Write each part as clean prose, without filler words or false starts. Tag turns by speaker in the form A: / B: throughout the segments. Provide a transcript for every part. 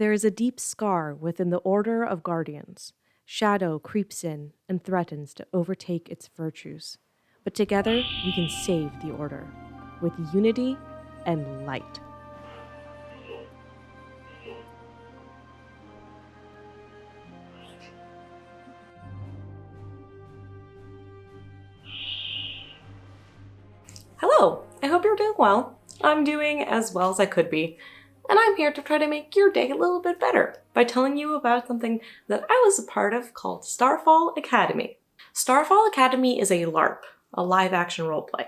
A: There is a deep scar within the Order of Guardians. Shadow creeps in and threatens to overtake its virtues. But together, we can save the Order with unity and light.
B: Hello, I hope you're doing well. I'm doing as well as I could be, and I'm here to try to make your day a little bit better by telling you about something that I was a part of called Starfall Academy. Starfall Academy is a LARP, a live-action roleplay,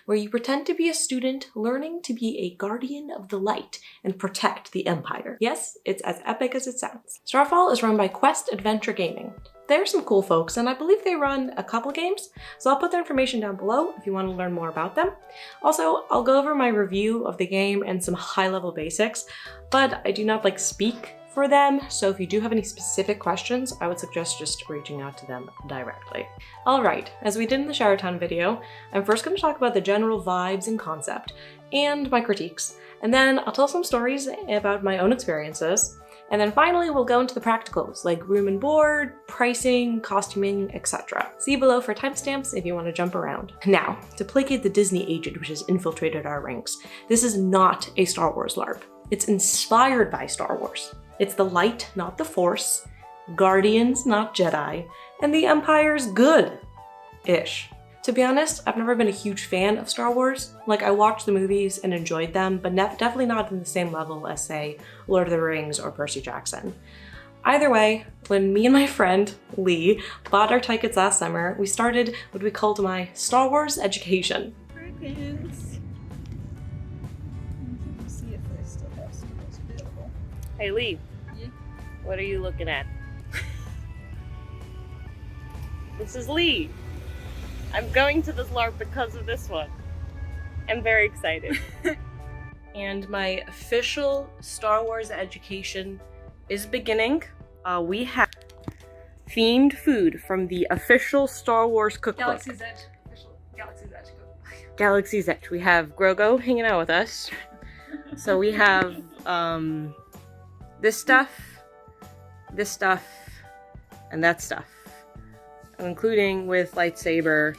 B: where you pretend to be a student learning to be a guardian of the light and protect the Empire. Yes, it's as epic as it sounds. Starfall is run by Quest Adventure Gaming. They're some cool folks, and I believe they run a couple games, so I'll put their information down below if you want to learn more about them. Also, I'll go over my review of the game and some high-level basics, but I do not speak for them, so if you do have any specific questions, I would suggest just reaching out to them directly. Alright, as we did in the Showertown video, I'm first going to talk about the general vibes and concept, and my critiques, and then I'll tell some stories about my own experiences, and then finally we'll go into the practicals, like room and board, pricing, costuming, etc. See below for timestamps if you want to jump around. Now, to placate the Disney agent which has infiltrated our ranks, this is not a Star Wars LARP. It's inspired by Star Wars. It's the light, not the Force, Guardians, not Jedi, and the Empire's good-ish. To be honest, I've never been a huge fan of Star Wars. I watched the movies and enjoyed them, but definitely not in the same level as, say, Lord of the Rings or Percy Jackson. Either way, when me and my friend, Lee, bought our tickets last summer, we started what we called my Star Wars education.
C: Hey Lee, what are you looking at? This is Lee. I'm going to this LARP because of this one. I'm very excited.
B: And my official Star Wars education is beginning. We have themed food from the official Star Wars cookbook.
D: Galaxy's Edge. Official Galaxy's Edge cookbook.
B: Galaxy's Edge. We have Grogu hanging out with us. So we have this stuff, and that stuff. Including with lightsaber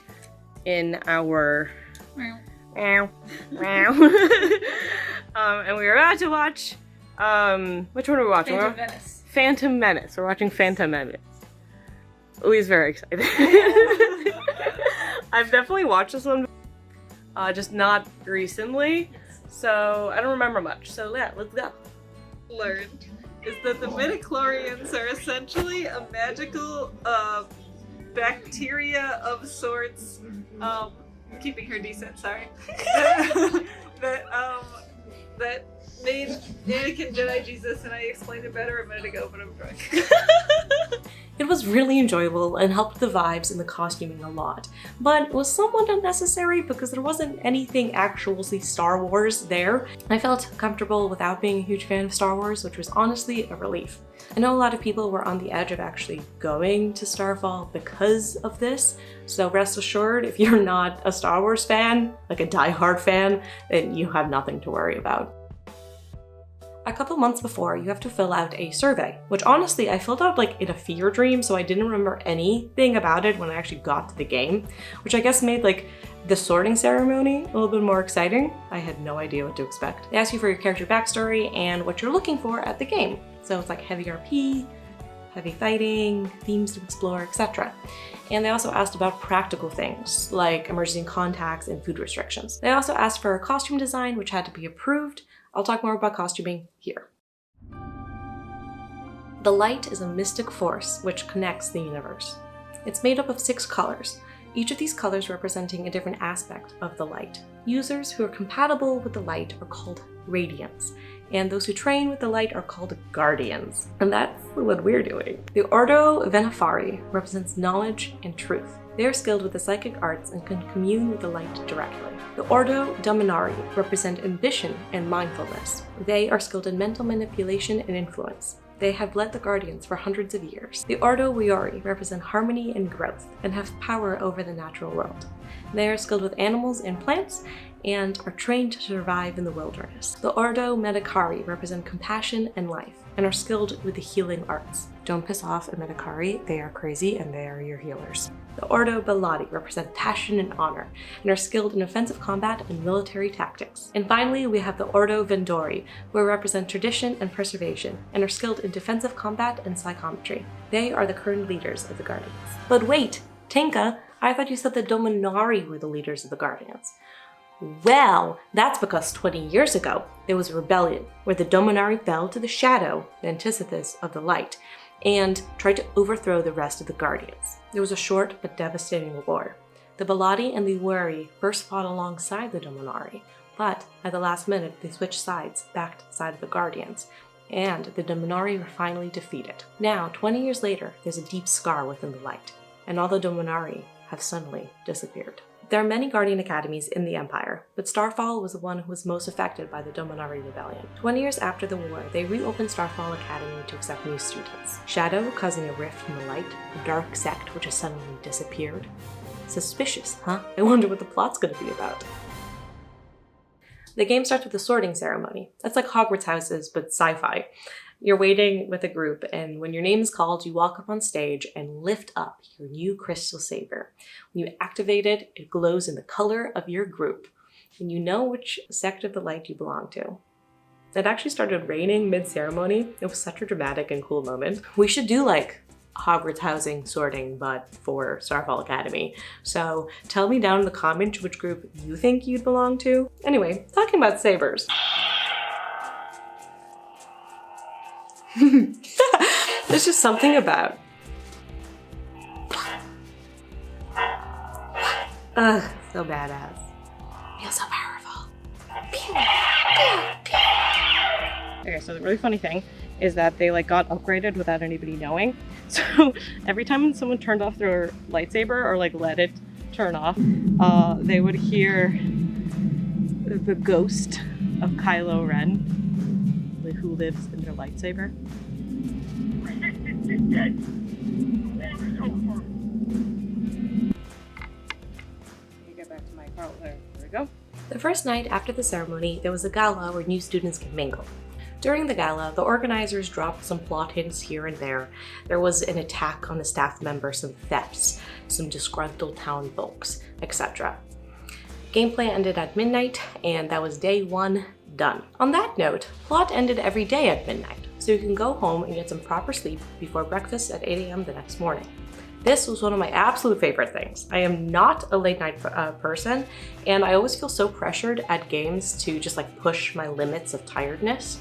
B: in our and we are about to watch which one are we watching?
D: Phantom Menace.
B: Phantom Menace. We're watching Phantom Menace. Lee's very excited. I've definitely watched this one, just not recently, so I don't remember much. So yeah, let's go.
E: Learned is that the midichlorians are essentially a magical bacteria of sorts, keeping her decent, sorry, that made Anakin Jedi Jesus, and I explained it better a minute ago, but I'm drunk.
B: It was really enjoyable and helped the vibes and the costuming a lot, but it was somewhat unnecessary because there wasn't anything actually Star Wars there. I felt comfortable without being a huge fan of Star Wars, which was honestly a relief. I know a lot of people were on the edge of actually going to Starfall because of this, so rest assured, if you're not a Star Wars fan, like a die-hard fan, then you have nothing to worry about. A couple months before, you have to fill out a survey, which honestly I filled out in a fever dream, so I didn't remember anything about it when I actually got to the game, which I guess made the sorting ceremony a little bit more exciting. I had no idea what to expect. They ask you for your character backstory and what you're looking for at the game. So it's heavy RP, heavy fighting, themes to explore, etc. And they also asked about practical things, like emergency contacts and food restrictions. They also asked for a costume design, which had to be approved. I'll talk more about costuming here. The light is a mystic force which connects the universe. It's made up of 6 colors, each of these colors representing a different aspect of the light. Users who are compatible with the light are called Radiants, and those who train with the light are called Guardians. And that's what we're doing. The Ordo Venafari represents knowledge and truth. They are skilled with the psychic arts and can commune with the light directly. The Ordo Dominari represent ambition and mindfulness. They are skilled in mental manipulation and influence. They have led the Guardians for hundreds of years. The Ordo Wiori represent harmony and growth and have power over the natural world. They are skilled with animals and plants and are trained to survive in the wilderness. The Ordo Medicari represent compassion and life. and are skilled with the healing arts. Don't piss off Amenakari, they are crazy and they are your healers. The Ordo Belati represent passion and honor, and are skilled in offensive combat and military tactics. And finally, we have the Ordo Vendori, who represent tradition and preservation, and are skilled in defensive combat and psychometry. They are the current leaders of the Guardians. But wait, Tinka, I thought you said the Dominari were the leaders of the Guardians. Well, that's because 20 years ago, there was a rebellion where the Dominari fell to the shadow, the antithesis of the light, and tried to overthrow the rest of the Guardians. There was a short but devastating war. The Belati and the Wari first fought alongside the Dominari, but at the last minute they switched sides back to the side of the Guardians, and the Dominari were finally defeated. Now, 20 years later, there's a deep scar within the light, and all the Dominari have suddenly disappeared. There are many Guardian Academies in the Empire, but Starfall was the one who was most affected by the Dominari Rebellion. 20 years after the war, they reopened Starfall Academy to accept new students. Shadow causing a rift from the light, a dark sect which has suddenly disappeared. Suspicious, huh? I wonder what the plot's gonna be about. The game starts with a sorting ceremony. That's like Hogwarts houses, but sci-fi. You're waiting with a group, and when your name is called, you walk up on stage and lift up your new crystal saber. When you activate it, it glows in the color of your group, and you know which sect of the light you belong to. It actually started raining mid-ceremony. It was such a dramatic and cool moment. We should do like Hogwarts housing sorting, but for Starfall Academy. So tell me down in the comments which group you think you'd belong to. Anyway, talking about sabers. There's just something about. Ugh, so badass. Feels so powerful.
C: Okay, so the really funny thing is that they like got upgraded without anybody knowing. So every time someone turned off their lightsaber or like let it turn off, they would hear the ghost of Kylo Ren, who lives in their lightsaber. Get back to my car. There we go.
B: The first night after the ceremony, there was a gala where new students can mingle. During the gala, the organizers dropped some plot hints here and there. There was an attack on a staff member, some thefts, some disgruntled town folks, etc. Gameplay ended at midnight, and that was day 1 done. On that note, plot ended every day at midnight, so you can go home and get some proper sleep before breakfast at 8 a.m. the next morning. This was one of my absolute favorite things. I am not a late night person, and I always feel so pressured at games to just like push my limits of tiredness.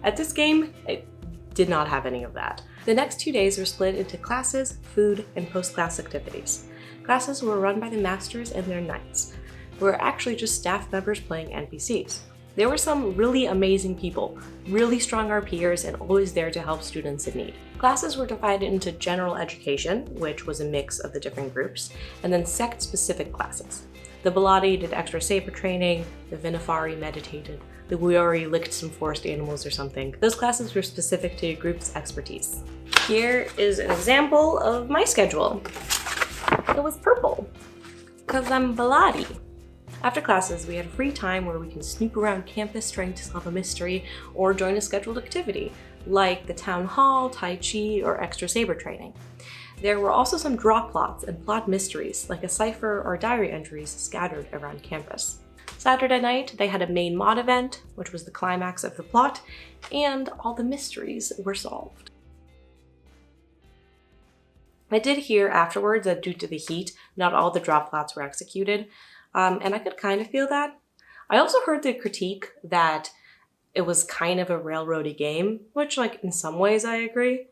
B: At this game, it did not have any of that. The next 2 days were split into classes, food, and post-class activities. Classes were run by the masters and their knights, who were actually just staff members playing NPCs. There were some really amazing people, really strong RPers, and always there to help students in need. Classes were divided into general education, which was a mix of the different groups, and then sect-specific classes. The Belati did extra saber training, the Vinifari meditated, the Wuyori licked some forest animals or something. Those classes were specific to your group's expertise. Here is an example of my schedule. It was purple, because I'm Belati. After classes, we had free time where we can snoop around campus trying to solve a mystery or join a scheduled activity, like the town hall, tai chi, or extra saber training. There were also some drop plots and plot mysteries, like a cipher or diary entries scattered around campus. Saturday night, they had a main mod event, which was the climax of the plot, and all the mysteries were solved. I did hear afterwards that due to the heat, not all the drop plots were executed, and I could kind of feel that. I also heard the critique that it was kind of a railroady game, which like in some ways I agree.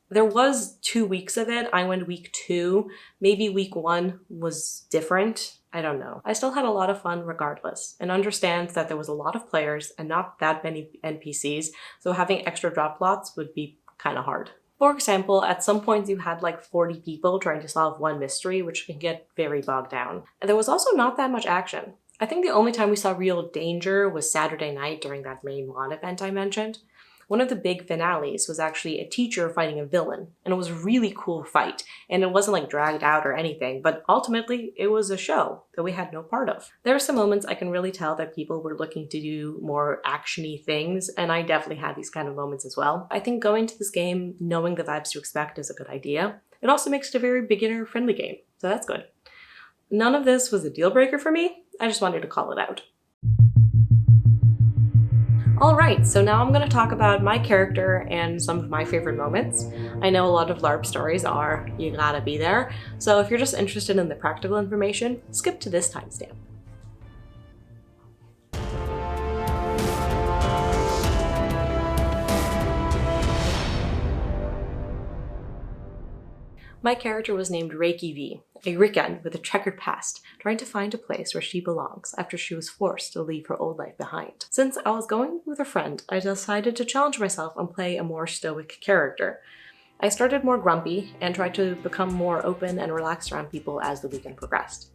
B: There was 2 weeks of it. I went week 2. Maybe week 1 was different. I don't know. I still had a lot of fun regardless, and understand that there was a lot of players and not that many NPCs, so having extra drop plots would be kind of hard. For example, at some points you had like 40 people trying to solve one mystery, which can get very bogged down. And there was also not that much action. I think the only time we saw real danger was Saturday night during that main mod event I mentioned. One of the big finales was actually a teacher fighting a villain, and it was a really cool fight, and it wasn't like dragged out or anything, but ultimately it was a show that we had no part of. There were some moments I can really tell that people were looking to do more action-y things, and I definitely had these kind of moments as well. I think going to this game knowing the vibes to expect is a good idea. It also makes it a very beginner-friendly game, so that's good. None of this was a deal breaker for me, I just wanted to call it out. Alright, so now I'm going to talk about my character and some of my favorite moments. I know a lot of LARP stories are you gotta be there, so if you're just interested in the practical information, skip to this timestamp. My character was named Reiki V, a Rican with a checkered past, trying to find a place where she belongs after she was forced to leave her old life behind. Since I was going with a friend, I decided to challenge myself and play a more stoic character. I started more grumpy and tried to become more open and relaxed around people as the weekend progressed.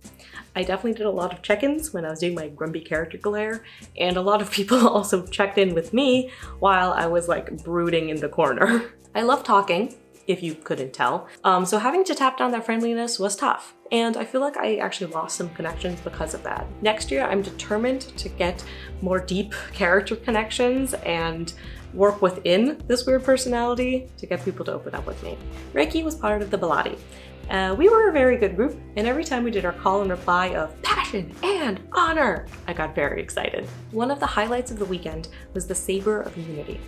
B: I definitely did a lot of check-ins when I was doing my grumpy character glare, and a lot of people also checked in with me while I was like brooding in the corner. I love talking, if you couldn't tell. So having to tap down that friendliness was tough. And I feel like I actually lost some connections because of that. Next year, I'm determined to get more deep character connections and work within this weird personality to get people to open up with me. Reiki was part of the Belati. We were a very good group, and every time we did our call and reply of passion and honor, I got very excited. One of the highlights of the weekend was the Saber of Unity.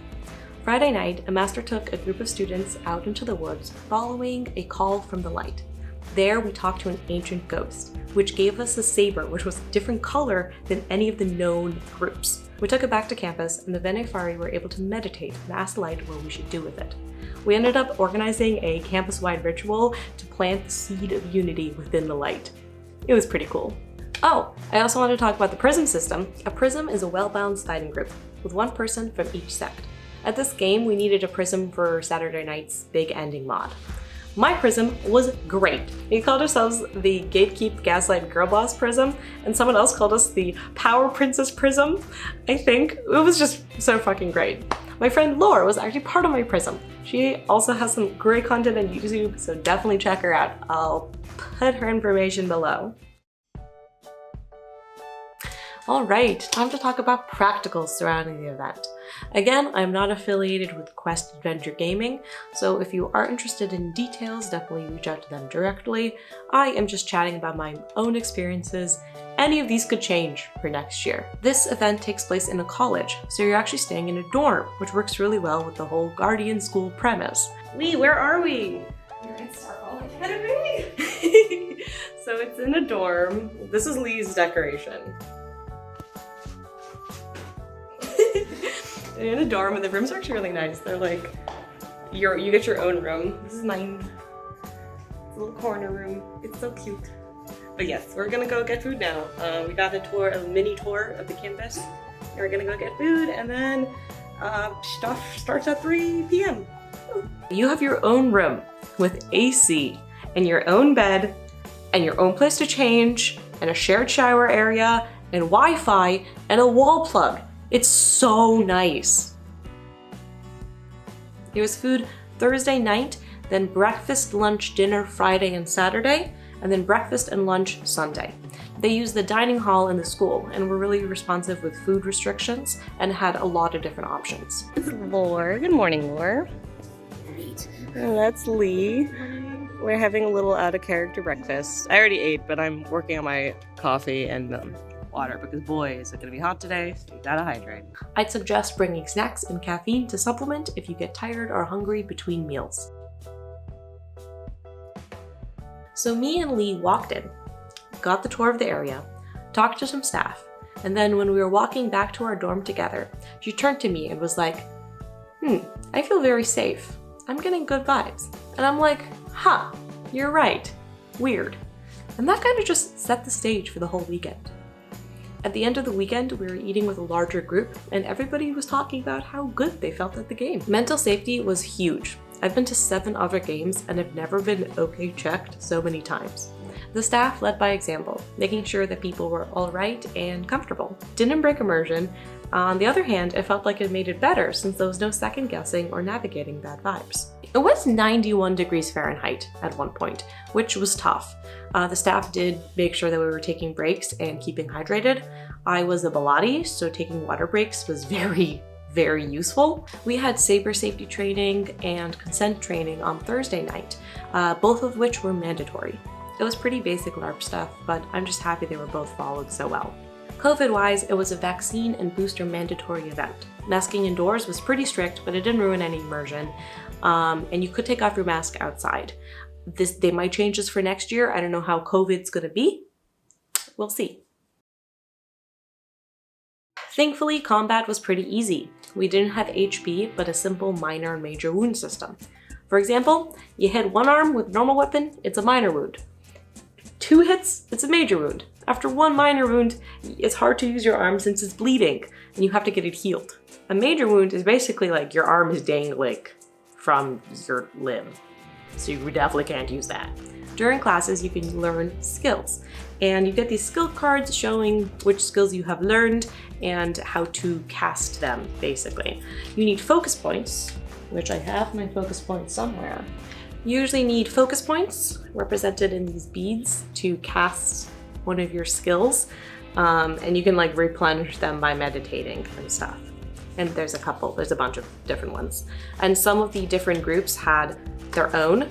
B: Friday night, a master took a group of students out into the woods following a call from the light. There, we talked to an ancient ghost, which gave us a saber which was a different color than any of the known groups. We took it back to campus, and the Venefari were able to meditate and ask the light what we should do with it. We ended up organizing a campus-wide ritual to plant the seed of unity within the light. It was pretty cool. Oh, I also want to talk about the prism system. A prism is a well-balanced fighting group, with one person from each sect. At this game, we needed a prism for Saturday night's big ending mod. My prism was great. We called ourselves the Gatekeep Gaslight Girl Boss Prism, and someone else called us the Power Princess Prism. I think it was just so fucking great. My friend Laura was actually part of my prism. She also has some great content on YouTube, so definitely check her out. I'll put her information below. Alright, time to talk about practicals surrounding the event. Again, I'm not affiliated with Quest Adventure Gaming, so if you are interested in details, definitely reach out to them directly. I am just chatting about my own experiences. Any of these could change for next year. This event takes place in a college, so you're actually staying in a dorm, which works really well with the whole Guardian School premise. Lee, where are we?
D: You're in Starfall Academy?
B: So it's in a dorm. This is Lee's decoration. In a dorm, and the rooms are actually really nice. They're like, you get your own room. This is mine. It's a little corner room. It's so cute. But yes, we're gonna go get food now. We got a mini tour of the campus. And we're gonna go get food, and then stuff starts at 3 p.m. You have your own room with AC and your own bed and your own place to change and a shared shower area and Wi-Fi and a wall plug. It's so nice. There was food Thursday night, then breakfast, lunch, dinner Friday and Saturday, and then breakfast and lunch Sunday. They used the dining hall in the school and were really responsive with food restrictions and had a lot of different options. It's Lore. Good morning, Lore. And that's Lee. We're having a little out-of-character breakfast. I already ate, but I'm working on my coffee and water because boy, is it gonna be hot today, so you gotta hydrate. I'd suggest bringing snacks and caffeine to supplement if you get tired or hungry between meals. So me and Lee walked in, got the tour of the area, talked to some staff, and then when we were walking back to our dorm together, she turned to me and was like, I feel very safe. I'm getting good vibes. And I'm like, huh, you're right. Weird. And that kind of just set the stage for the whole weekend. At the end of the weekend, we were eating with a larger group, and everybody was talking about how good they felt at the game. Mental safety was huge. I've been to 7 other games and have never been okay checked so many times. The staff led by example, making sure that people were alright and comfortable. Didn't break immersion, On the other hand, it felt like it made it better since there was no second guessing or navigating bad vibes. It was 91 degrees Fahrenheit at one point, which was tough. The staff did make sure that we were taking breaks and keeping hydrated. I was a Bilotti, so taking water breaks was very useful. We had saber safety training and consent training on Thursday night, both of which were mandatory. It was pretty basic LARP stuff, but I'm just happy they were both followed so well. COVID-wise, it was a vaccine and booster mandatory event. Masking indoors was pretty strict, but it didn't ruin any immersion, and you could take off your mask outside. They might change this for next year. I don't know how COVID's gonna be. We'll see. Thankfully, combat was pretty easy. We didn't have HP, but a simple minor and major wound system. For example, you hit one arm with a normal weapon, it's a minor wound. 2 hits, it's a major wound. After 1 minor wound, it's hard to use your arm since it's bleeding, and you have to get it healed. A major wound is basically like your arm is dangling from your limb, so you definitely can't use that. During classes, you can learn skills, and you get these skill cards showing which skills you have learned and how to cast them, basically. You need focus points, which I have my focus points somewhere. You usually need focus points represented in these beads to cast one of your skills, and you can like replenish them by meditating and stuff. And there's a bunch of different ones. And some of the different groups had their own.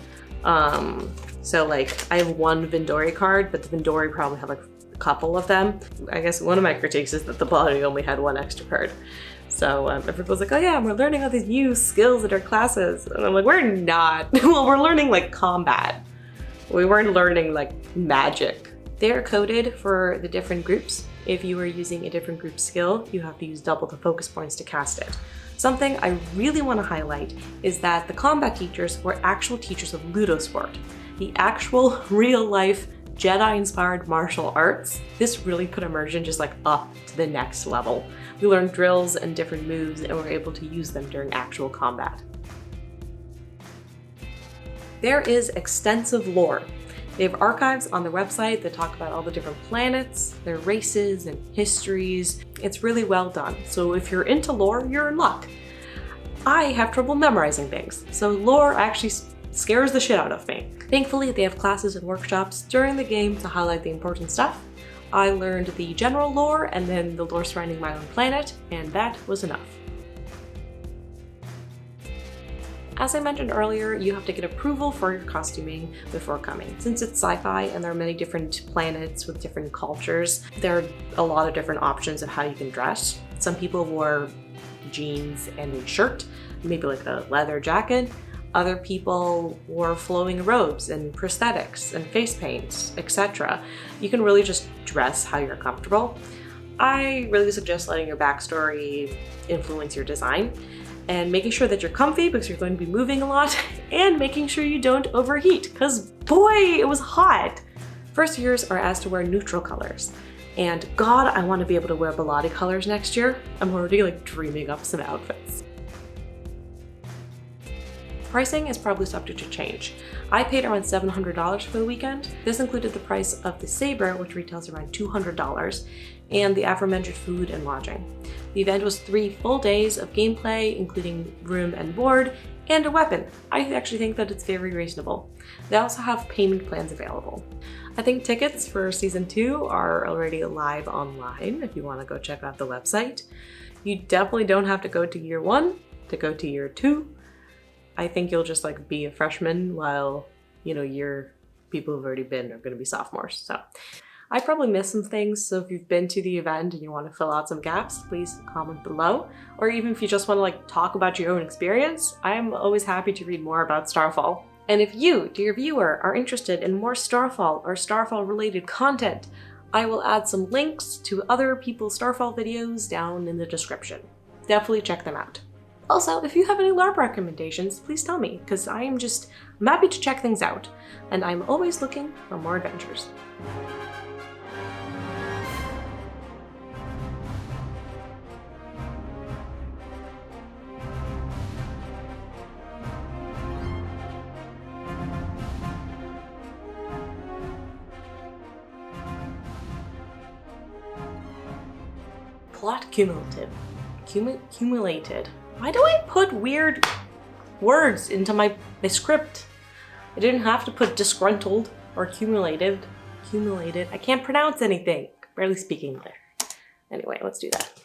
B: So like I have 1 Vindori card, but the Vindori probably have like a couple of them. I guess one of my critiques is that the body only had 1 extra card. So everyone's like, oh yeah, we're learning all these new skills in our classes. And I'm like, we're not. Well, we're learning like combat. We weren't learning like magic. They're coded for the different groups. If you are using a different group skill, you have to use double the focus points to cast it. Something I really want to highlight is that the combat teachers were actual teachers of Ludosport, the actual real-life Jedi-inspired martial arts. This really put immersion just like up to the next level. We learned drills and different moves and were able to use them during actual combat. There is extensive lore. They have archives on their website that talk about all the different planets, their races and histories. It's really well done. So if you're into lore, you're in luck. I have trouble memorizing things, so lore actually scares the shit out of me. Thankfully, they have classes and workshops during the game to highlight the important stuff. I learned the general lore and then the lore surrounding my own planet, and that was enough. As I mentioned earlier, you have to get approval for your costuming before coming. Since it's sci-fi and there are many different planets with different cultures, there are a lot of different options of how you can dress. Some people wore jeans and a shirt, maybe like a leather jacket. Other people wore flowing robes and prosthetics and face paints, etc. You can really just dress how you're comfortable. I really suggest letting your backstory influence your design and making sure that you're comfy because you're going to be moving a lot, and making sure you don't overheat because boy, it was hot. First years are asked to wear neutral colors. And God, I want to be able to wear Bilotti colors next year. I'm already like dreaming up some outfits. Pricing is probably subject to change. I paid around $700 for the weekend. This included the price of the saber, which retails around $200, and the aforementioned food and lodging. The event was 3 full days of gameplay, including room and board, and a weapon. I actually think that it's very reasonable. They also have payment plans available. I think tickets for season 2 are already live online if you want to go check out the website. You definitely don't have to go to year 1 to go to year 2. I think you'll just like be a freshman while, your people who've already been are going to be sophomores. So I probably missed some things. So if you've been to the event and you want to fill out some gaps, please comment below. Or even if you just want to like talk about your own experience, I'm always happy to read more about Starfall. And if you, dear viewer, are interested in more Starfall or Starfall related content, I will add some links to other people's Starfall videos down in the description. Definitely check them out. Also, if you have any LARP recommendations, please tell me, because I'm happy to check things out, and I'm always looking for more adventures. Plot cumulative. Accumulated. Why do I put weird words into my script? I didn't have to put disgruntled or accumulated. Accumulated. I can't pronounce anything. Barely speak English. Anyway, let's do that.